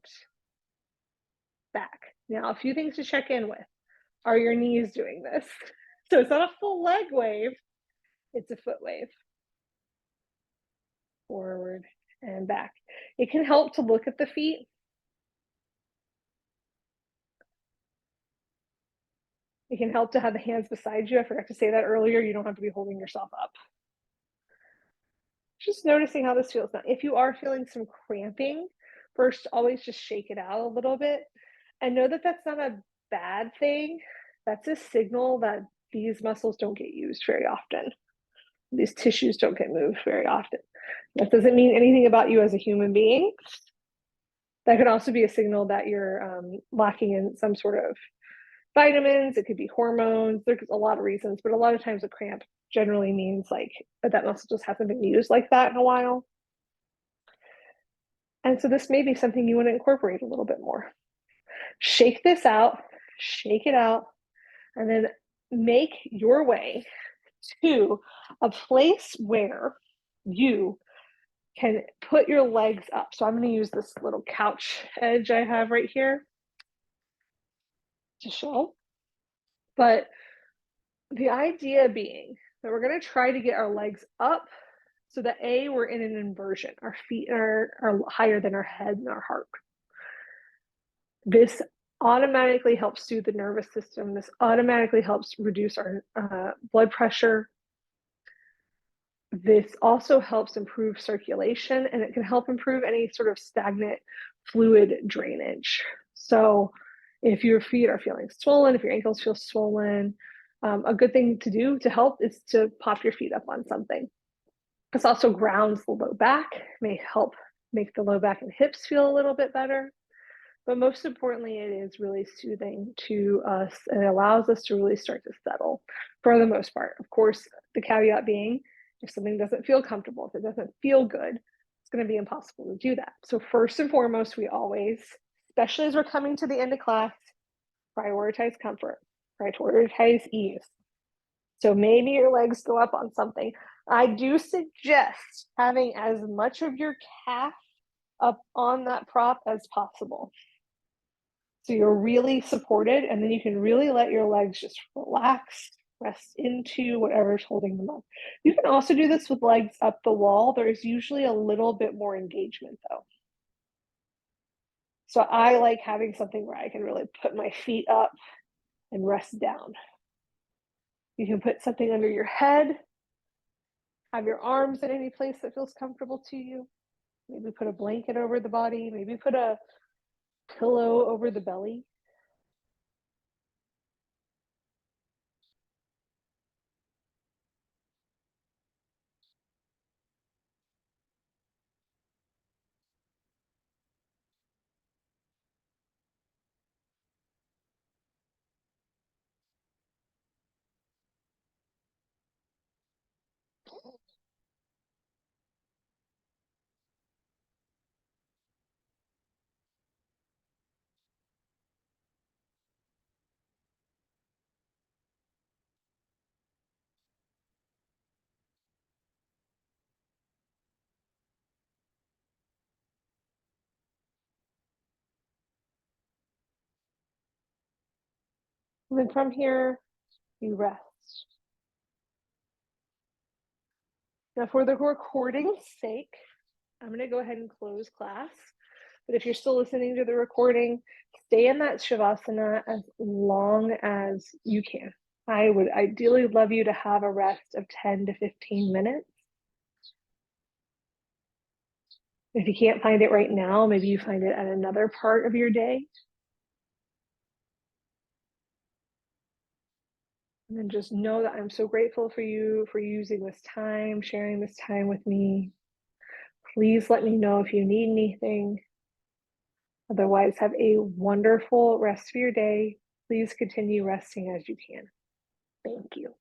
back. Now, a few things to check in with. Are your knees doing this? So it's not a full leg wave, it's a foot wave. Forward and back. It can help to look at the feet. It can help to have the hands beside you. I forgot to say that earlier. You don't have to be holding yourself up. Just noticing how this feels. Now, if you are feeling some cramping, first, always just shake it out a little bit. And know that that's not a bad thing. That's a signal that these muscles don't get used very often. These tissues don't get moved very often. That doesn't mean anything about you as a human being. That could also be a signal that you're lacking in some sort of vitamins. It could be hormones. There's a lot of reasons, but a lot of times a cramp generally means like that muscle just hasn't been used like that in a while. And so this may be something you want to incorporate a little bit more. Shake this out, shake it out, and then make your way to a place where you can put your legs up. So I'm going to use this little couch edge I have right here to show. But the idea being that we're going to try to get our legs up so that we're in an inversion. Our feet are higher than our head and our heart. This automatically helps soothe the nervous system. This automatically helps reduce our blood pressure. This also helps improve circulation, and it can help improve any sort of stagnant fluid drainage. So if your feet are feeling swollen, if your ankles feel swollen, a good thing to do to help is to pop your feet up on something. This also grounds the low back, may help make the low back and hips feel a little bit better. But most importantly, it is really soothing to us, and it allows us to really start to settle for the most part. Of course, the caveat being, if something doesn't feel comfortable, if it doesn't feel good, it's going to be impossible to do that. So first and foremost, we always, especially as we're coming to the end of class, prioritize comfort, prioritize ease. So maybe your legs go up on something. I do suggest having as much of your calf up on that prop as possible. So you're really supported, and then you can really let your legs just relax, rest into whatever's holding them up. You can also do this with legs up the wall. There's usually a little bit more engagement though. So I like having something where I can really put my feet up and rest down. You can put something under your head, have your arms in any place that feels comfortable to you. Maybe put a blanket over the body, maybe put a pillow over the belly. And then from here, you rest. Now for the recording's sake, I'm gonna go ahead and close class. But if you're still listening to the recording, stay in that Shavasana as long as you can. I would ideally love you to have a rest of 10 to 15 minutes. If you can't find it right now, maybe you find it at another part of your day. And then just know that I'm so grateful for you for using this time, sharing this time with me. Please let me know if you need anything. Otherwise, have a wonderful rest of your day. Please continue resting as you can. Thank you.